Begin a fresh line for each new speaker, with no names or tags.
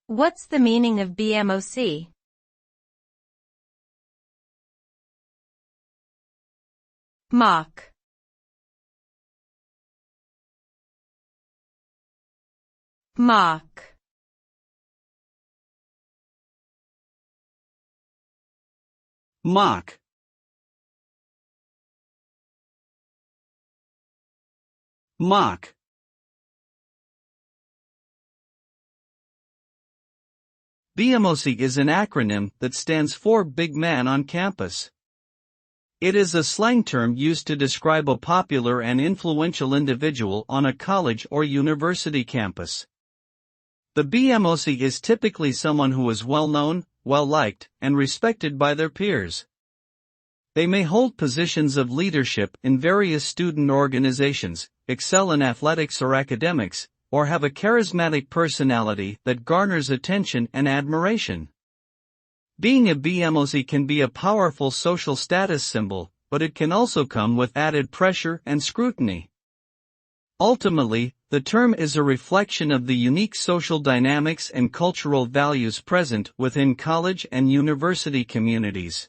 What's the meaning of BMOC? Mock. Mock.
Mock. Mock. BMOC is an acronym that stands for Big Man on Campus. It is a slang term used to describe a popular and influential individual on a college or university campus. The BMOC is typically someone who is well-known, well-liked, and respected by their peers. They may hold positions of leadership in various student organizations, excel in athletics or academics, or have a charismatic personality that garners attention and admiration. Being a BMOC can be a powerful social status symbol, but it can also come with added pressure and scrutiny. Ultimately, the term is a reflection of the unique social dynamics and cultural values present within college and university communities.